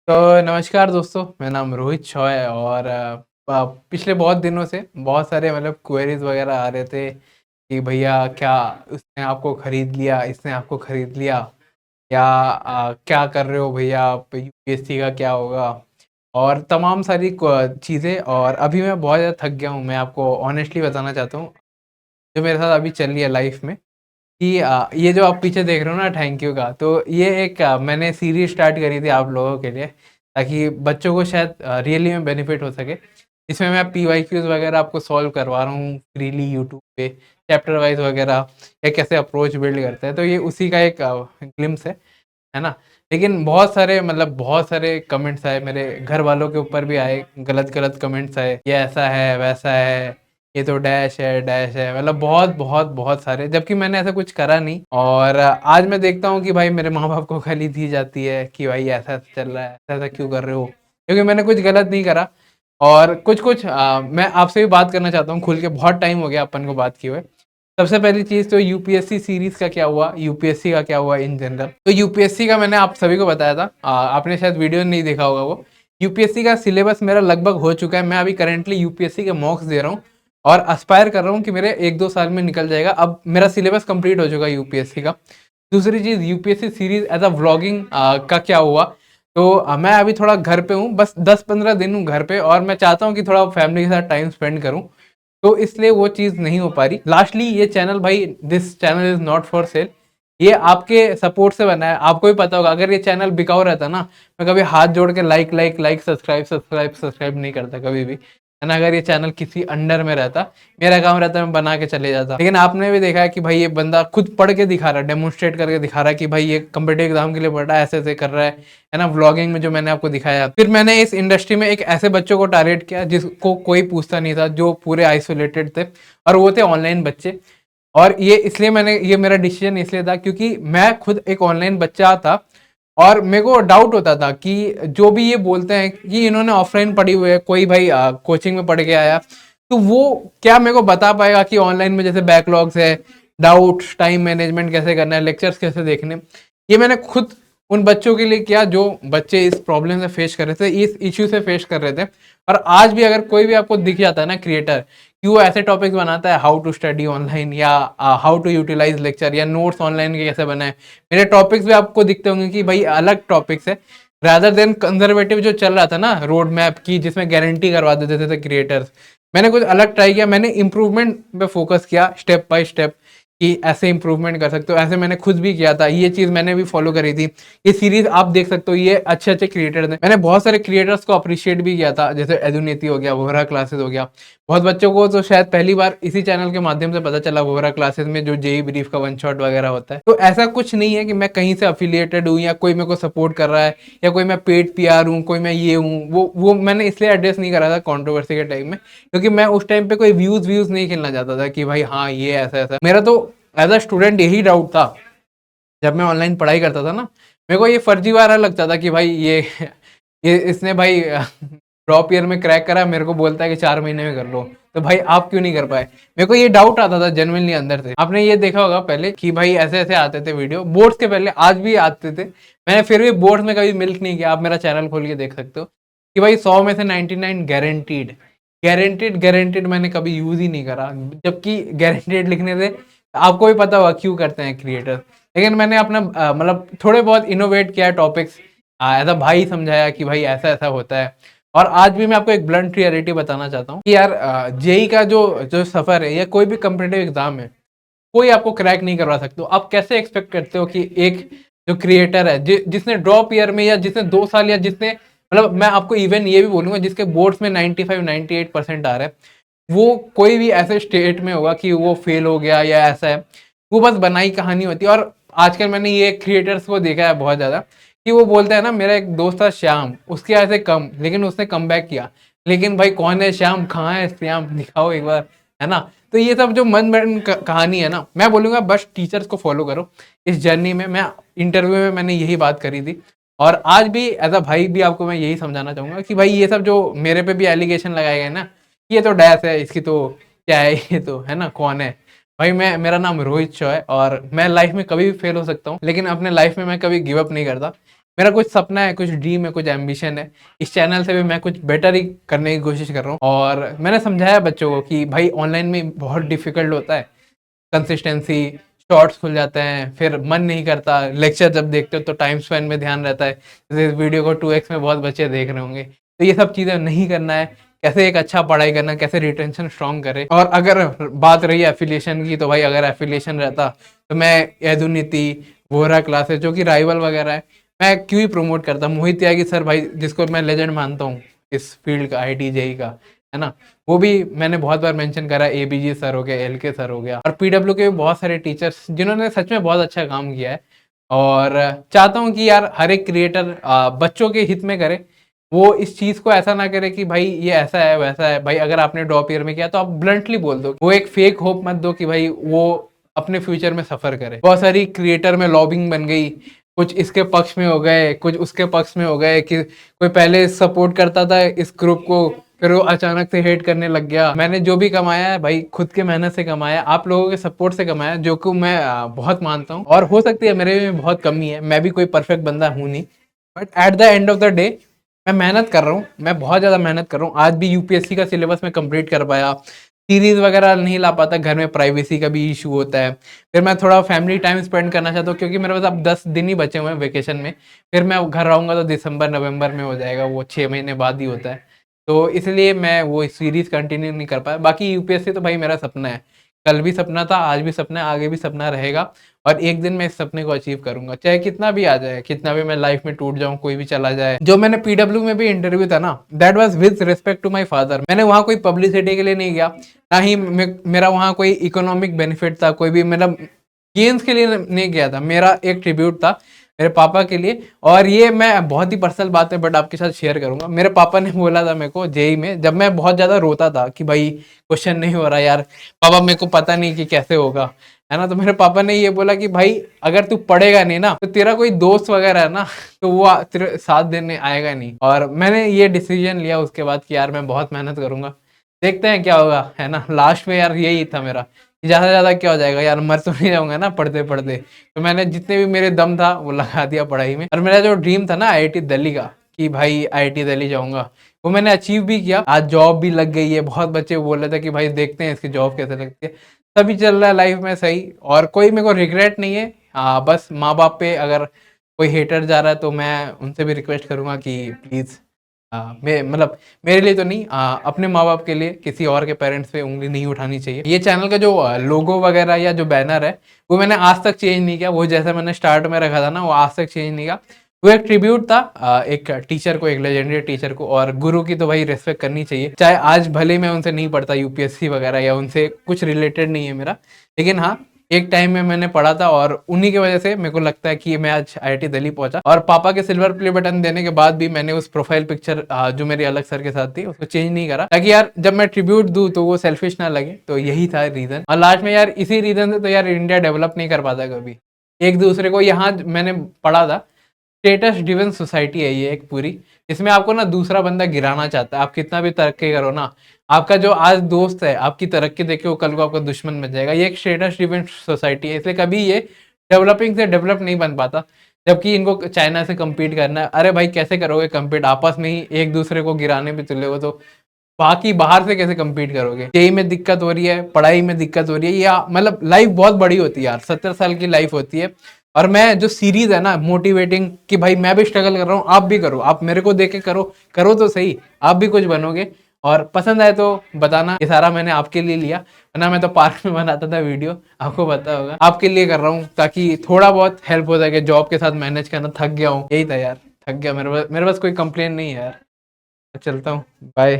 तो नमस्कार दोस्तों, मेरा नाम रोहित शॉय है और पिछले बहुत दिनों से बहुत सारे मतलब क्वेरीज वगैरह आ रहे थे कि भैया क्या उसने आपको खरीद लिया, इसने आपको खरीद लिया या क्या कर रहे हो भैया आप, यूपीएससी का क्या होगा और तमाम सारी चीज़ें। और अभी मैं बहुत ज़्यादा थक गया हूँ, मैं आपको ऑनेस्टली बताना चाहता हूँ जो मेरे साथ अभी चल रही है लाइफ में कि ये जो आप पीछे देख रहे हो ना थैंक यू का, तो ये एक मैंने सीरीज स्टार्ट करी थी आप लोगों के लिए ताकि बच्चों को शायद रियली में बेनिफिट हो सके। इसमें मैं पीवाईक्यूज वगैरह आपको सॉल्व करवा रहा हूँ फ्रीली यूट्यूब पे, चैप्टर वाइज वगैरह या कैसे अप्रोच बिल्ड करते हैं, तो ये उसी का एक ग्लिम्स है ना। लेकिन बहुत सारे मतलब बहुत सारे कमेंट्स आए, मेरे घर वालों के ऊपर भी आए, गलत गलत कमेंट्स आए, ये ऐसा है वैसा है, ये तो डैश है, मतलब बहुत बहुत बहुत सारे, जबकि मैंने ऐसा कुछ करा नहीं। और आज मैं देखता हूँ कि भाई मेरे माँ बाप को गाली दी जाती है कि भाई ऐसा ऐसा चल रहा है, ऐसा ऐसा क्यों कर रहे हो, क्योंकि मैंने कुछ गलत नहीं करा। और कुछ कुछ मैं आपसे भी बात करना चाहता हूँ खुल के, बहुत टाइम हो गया अपन को बात किए हुए। सबसे पहली चीज तो यूपीएससी सीरीज का क्या हुआ, यूपीएससी का क्या हुआ इन जनरल। तो यूपीएससी का मैंने आप सभी को बताया था, आपने शायद वीडियो नहीं देखा होगा वो। यूपीएससी का सिलेबस मेरा लगभग हो चुका है, मैं अभी करेंटली यूपीएससी के मॉक्स दे रहा हूँ और अस्पायर कर रहा हूँ कि मेरे 1-2 साल में निकल जाएगा। अब मेरा सिलेबस कंप्लीट हो चुका है यूपीएससी का। दूसरी चीज UPSC series as a vlogging का क्या हुआ। तो मैं अभी थोड़ा घर पे हूँ, बस 10-15 दिन हूँ घर पे, और मैं चाहता हूँ कि थोड़ा फैमिली के साथ टाइम स्पेंड करूँ, तो इसलिए वो चीज़ नहीं हो पा रही। लास्टली ये चैनल भाई, this channel is not for sale, ये आपके सपोर्ट से बना है। आपको भी पता होगा अगर ये चैनल बिकाऊ रहता ना, मैं कभी हाथ जोड़ के like like like subscribe subscribe subscribe नहीं करता कभी भी, है ना। अगर ये चैनल किसी अंडर में रहता, मेरा काम रहता, मैं बना के चले जाता। लेकिन आपने भी देखा है कि भाई ये बंदा खुद पढ़ के दिखा रहा है, डेमोन्स्ट्रेट करके दिखा रहा है कि भाई ये कम्पिटेटिव एग्जाम के लिए पढ़ रहा है, ऐसे ऐसे कर रहा है ना। व्लॉगिंग में जो मैंने आपको दिखाया, फिर मैंने इस इंडस्ट्री में एक ऐसे बच्चों को टारगेट किया जिसको कोई पूछता नहीं था, जो पूरे आइसोलेटेड थे, और वो थे ऑनलाइन बच्चे। और ये इसलिए मैंने, ये मेरा डिसीजन इसलिए था क्योंकि मैं खुद एक ऑनलाइन बच्चा था और मेरे को डाउट होता था कि जो भी ये बोलते हैं कि इन्होंने ऑफलाइन पढ़ी हुई है, कोई भाई कोचिंग में पढ़ के आया, तो वो क्या मेरे को बता पाएगा कि ऑनलाइन में जैसे बैकलॉग्स है, डाउट, टाइम मैनेजमेंट कैसे करना है, लेक्चर्स कैसे देखने। ये मैंने खुद उन बच्चों के लिए किया जो बच्चे इस प्रॉब्लम से फेस कर रहे थे, इस इश्यू से फेस कर रहे थे। और आज भी अगर कोई भी आपको दिख जाता है ना क्रिएटर कि वो ऐसे टॉपिक्स बनाता है, हाउ टू स्टडी ऑनलाइन या हाउ टू यूटिलाइज लेक्चर या नोट्स ऑनलाइन के कैसे बनाए, मेरे टॉपिक्स भी आपको दिखते होंगे कि भाई अलग टॉपिक्स है, रादर देन कंजर्वेटिव जो चल रहा था ना रोड मैप की, जिसमें गारंटी करवा देते थे क्रिएटर्स। मैंने कुछ अलग ट्राई किया, मैंने इंप्रूवमेंट पे फोकस किया स्टेप बाय स्टेप कि ऐसे इंप्रूवमेंट कर सकते हो। ऐसे मैंने खुद भी किया था, ये चीज मैंने भी फॉलो करी थी। ये सीरीज आप देख सकते हो, ये अच्छे अच्छे क्रिएटर्स हैं, मैंने बहुत सारे क्रिएटर्स को अप्रिशिएट भी किया था, जैसे एदुनीति हो गया, वोहरा क्लासेस हो गया। बहुत बच्चों को तो शायद पहली बार इसी चैनल के माध्यम से पता चला वोहरा क्लासेस में जो जेई ब्रीफ का वन शॉट वगैरह होता है। तो ऐसा कुछ नहीं है कि मैं कहीं से अफिलिएटेड हूँ या कोई मेरे को सपोर्ट कर रहा है या कोई मैं पेड पीआर हूँ, कोई मैं ये हूँ वो मैंने इसलिए एड्रेस नहीं करा था कंट्रोवर्सी के टाइम में, क्योंकि मैं उस टाइम पे कोई व्यूज व्यूज नहीं खेलना चाहता था कि भाई हाँ ये ऐसा ऐसा। मेरा तो एज अ स्टूडेंट यही डाउट था जब मैं ऑनलाइन पढ़ाई करता था ना, मेरे को ये फर्जीवाड़ा लगता था कि भाई ये इसने भाई ड्रॉप ईयर में क्रैक करा, मेरे को बोलता है कि 4 महीने में कर लो, तो भाई आप क्यों नहीं कर पाए। मेरे को ये डाउट आता था जेन्युइनली अंदर से। आपने ये देखा होगा पहले कि भाई ऐसे ऐसे आते थे वीडियो बोर्ड्स के पहले, आज भी आते थे, मैंने फिर भी बोर्ड्स में कभी मिल्क नहीं किया। आप मेरा चैनल खोल के देख सकते हो कि भाई 100 में से 99 गारंटीड, गारंटीड गारंटीड मैंने कभी यूज ही नहीं करा, जबकि गारंटीड लिखने से आपको भी पता होगा क्यों करते हैं क्रिएटर। लेकिन मैंने अपना मतलब थोड़े बहुत इनोवेट किया टॉपिक्स, एज अ भाई समझाया कि भाई ऐसा ऐसा होता है। और आज भी मैं आपको एक ब्लंट रियलिटी बताना चाहता हूँ कि यार जेई का जो जो सफर है या कोई भी कम्पिटेटिव एग्जाम है, कोई आपको क्रैक नहीं करवा सकते हो। आप कैसे एक्सपेक्ट करते हो कि एक जो क्रिएटर है जिसने ड्रॉप ईयर में या जिसने 2 साल या जिसने, मतलब मैं आपको इवन ये भी बोलूंगा जिसके बोर्ड्स में 95-98% आ रहा है, वो कोई भी ऐसे स्टेट में होगा कि वो फेल हो गया या ऐसा है, वो बस बनाई कहानी होती है। और आजकल मैंने ये क्रिएटर्स को देखा है बहुत ज़्यादा कि वो बोलता है ना, मेरा एक दोस्त था श्याम, उसके ऐसे कम, लेकिन उसने कम बैक किया। लेकिन भाई कौन है श्याम, कहाँ है श्याम, दिखाओ एक बार, है ना। तो ये सब जो मन में कहानी है ना, मैं बोलूँगा बस टीचर्स को फॉलो करो इस जर्नी में। मैं इंटरव्यू में मैंने यही बात करी थी, और आज भी एज अ भाई भी आपको मैं यही समझाना चाहूँगा कि भाई ये सब जो मेरे पे भी एलिगेशन लगाए गए ना, ये तो डैश है, इसकी तो क्या है, ये तो है ना, कौन है भाई। मेरा नाम रोहित शॉय, और मैं लाइफ में कभी भी फेल हो सकता हूँ, लेकिन अपने लाइफ में मैं कभी गिव अप नहीं करता। मेरा कुछ सपना है, कुछ ड्रीम है, कुछ एम्बिशन है। इस चैनल से भी मैं कुछ बेटर ही करने की कोशिश कर रहा हूँ। और मैंने समझाया बच्चों को कि भाई ऑनलाइन में बहुत डिफिकल्ट होता है, कंसिस्टेंसी, शॉर्ट्स खुल जाते हैं, फिर मन नहीं करता, लेक्चर जब देखते हो तो टाइम स्पेन में ध्यान रहता है, जैसे इस वीडियो को 2x में बहुत बच्चे देख रहे होंगे। तो ये सब चीज़ें नहीं करना है, कैसे एक अच्छा पढ़ाई करना, कैसे रिटेंशन स्ट्रॉन्ग करे। और अगर बात रही एफिलिएशन की, तो भाई अगर एफिलिएशन रहता तो मैं यदुनीति, वोहरा क्लासेस जो कि राइवल वगैरह है, मैं क्यों ही प्रमोट करता। मोहित त्यागी सर भाई, जिसको मैं लेजेंड मानता हूँ इस फील्ड का, IIT JEE का, है ना, वो भी मैंने बहुत बार मेंशन करा। ABG सर हो गया, LK सर हो गया, और PW के भी बहुत सारे टीचर्स जिन्होंने सच में बहुत अच्छा काम किया है। और चाहता हूँ कि यार हर एक क्रिएटर बच्चों के हित में करे। वो इस चीज को ऐसा ना करे कि भाई ये ऐसा है वैसा है। भाई अगर आपने ड्रॉप ईयर में किया तो आप ब्लंटली बोल दो, वो एक फेक होप मत दो कि भाई वो अपने फ्यूचर में सफर करे। बहुत सारी क्रिएटर में लॉबिंग बन गई, कुछ इसके पक्ष में हो गए, कुछ उसके पक्ष में हो गए, कि कोई पहले सपोर्ट करता था इस ग्रुप को, फिर वो अचानक से हेट करने लग गया। मैंने जो भी कमाया है भाई खुद के मेहनत से कमाया, आप लोगों के सपोर्ट से कमाया, जो कि मैं बहुत मानता हूँ। और हो सकती है मेरे में बहुत कमी है, मैं भी कोई परफेक्ट बंदा हूँ नहीं, but at the end of the day मैं मेहनत कर रहा हूँ, मैं बहुत ज़्यादा मेहनत कर रहा हूँ। आज भी UPSC का सिलेबस में कंप्लीट कर पाया, सीरीज वगैरह नहीं ला पाता, घर में प्राइवेसी का भी इशू होता है। फिर मैं थोड़ा फैमिली टाइम स्पेंड करना चाहता हूँ, क्योंकि मेरे पास अब 10 दिन ही बचे हुए हैं वेकेशन में। फिर मैं घर आऊँगा तो दिसंबर नवंबर में हो जाएगा, वो 6 महीने बाद ही होता है। तो इसलिए मैं वो सीरीज कंटिन्यू नहीं कर पाया। बाकी UPSC तो भाई मेरा सपना है, कल भी सपना था, आज भी सपना है, आगे भी सपना रहेगा। और एक दिन मैं इस सपने को अचीव करूंगा, चाहे कितना भी आ जाए, कितना भी मैं लाइफ में टूट जाऊं, कोई भी चला जाए। जो मैंने PW में भी इंटरव्यू था ना, that was with respect to my father. मैंने वहां कोई पब्लिसिटी के लिए नहीं गया, ना ही मेरा वहां कोई इकोनॉमिक बेनिफिट था, कोई भी मतलब गेम्स के लिए नहीं गया था। मेरा एक ट्रिब्यूट था मेरे पापा के लिए। और ये मैं बहुत ही पर्सनल बात है बट आपके साथ शेयर करूंगा। मेरे पापा ने बोला था मेरे को JEE में, जब मैं बहुत ज्यादा रोता था कि भाई क्वेश्चन नहीं हो रहा यार पापा, मेरे को पता नहीं कि कैसे होगा, है ना, तो मेरे पापा ने ये बोला कि भाई अगर तू पढ़ेगा नहीं ना, तो तेरा कोई दोस्त वगैरह है ना, तो वो तेरे साथ देने आएगा नहीं। और मैंने ये डिसीजन लिया उसके बाद कि यार मैं बहुत मेहनत करूंगा, देखते हैं क्या होगा, है ना। लास्ट में यार यही था मेरा, ज्यादा से ज्यादा क्या हो जाएगा यार, मर तो नहीं जाऊंगा ना पढ़ते पढ़ते। तो मैंने जितने भी मेरे दम था वो लगा दिया पढ़ाई में। और मेरा जो ड्रीम था ना IIT दिल्ली का, कि भाई IIT दिल्ली जाऊंगा, वो मैंने अचीव भी किया। आज जॉब भी लग गई है, बहुत बच्चे बोल रहे थे कि भाई देखते हैं इसकी जॉब कैसे लगती है। सभी चल रहा है लाइफ में सही, और कोई मेरे को रिग्रेट नहीं है। बस माँ बाप पे अगर कोई हेटर जा रहा है तो मैं उनसे भी रिक्वेस्ट करूंगा कि प्लीज़ मैं मतलब मेरे लिए तो नहीं, अपने माँ बाप के लिए किसी और के पेरेंट्स पे उंगली नहीं उठानी चाहिए। ये चैनल का जो लोगो वगैरह या जो बैनर है वो मैंने आज तक चेंज नहीं किया, वो जैसा मैंने स्टार्ट में रखा था ना वो आज तक चेंज नहीं किया। वो एक ट्रिब्यूट था एक टीचर को, एक लेजेंडरी टीचर को। और गुरु की तो भाई रिस्पेक्ट करनी चाहिए, चाहे आज भले मैं उनसे नहीं पढ़ता UPSC वगैरह, या उनसे कुछ रिलेटेड नहीं है मेरा, लेकिन हाँ एक टाइम में मैंने पढ़ा था, और उन्हीं की वजह से मेरे को लगता है कि मैं आज IIT दिल्ली पहुंचा। और पापा के सिल्वर प्ले बटन देने के बाद भी मैंने उस प्रोफाइल पिक्चर जो मेरी अलग सर के साथ थी उसको चेंज नहीं करा, ताकि यार जब मैं ट्रिब्यूट दूं तो वो सेल्फिश ना लगे। तो यही था रीजन, और लास्ट में यार इसी रीजन से तो यार इंडिया डेवलप नहीं कर पाता कभी। एक दूसरे को, यहाँ मैंने पढ़ा था, स्टेटस ड्रिवन सोसाइटी है ये एक पूरी, इसमें आपको ना दूसरा बंदा गिराना चाहता है। आप कितना भी तरक्की करो ना, आपका जो आज दोस्त है आपकी तरक्की देख के वो कल को आपका दुश्मन बन जाएगा। ये एक स्टेटस ड्रिवन सोसाइटी है, इसलिए कभी ये डेवलपिंग से डेवलप नहीं बन पाता। जबकि इनको चाइना से कम्पीट करना है, अरे भाई कैसे करोगे कम्पीट, आपस में ही एक दूसरे को गिराने पे तुले हो, तो बाकी बाहर से कैसे कम्पीट करोगे। जेई में दिक्कत हो रही है, पढ़ाई में दिक्कत हो रही है, या मतलब लाइफ बहुत बड़ी होती है यार, 70 साल की लाइफ होती है। और मैं जो सीरीज है ना मोटिवेटिंग, कि भाई मैं भी स्ट्रगल कर रहा हूँ, आप भी करो, आप मेरे को देख के करो, करो तो सही, आप भी कुछ बनोगे। और पसंद आए तो बताना, ये सारा मैंने आपके लिए लिया, वरना मैं तो पार्क में बनाता था वीडियो, आपको पता होगा। आपके लिए कर रहा हूँ ताकि थोड़ा बहुत हेल्प हो सके, जॉब के साथ मैनेज करना थक गया हूँ, यही था यार, थक गया। मेरे पास कोई कंप्लेन नहीं है यार, चलता हूँ, बाय।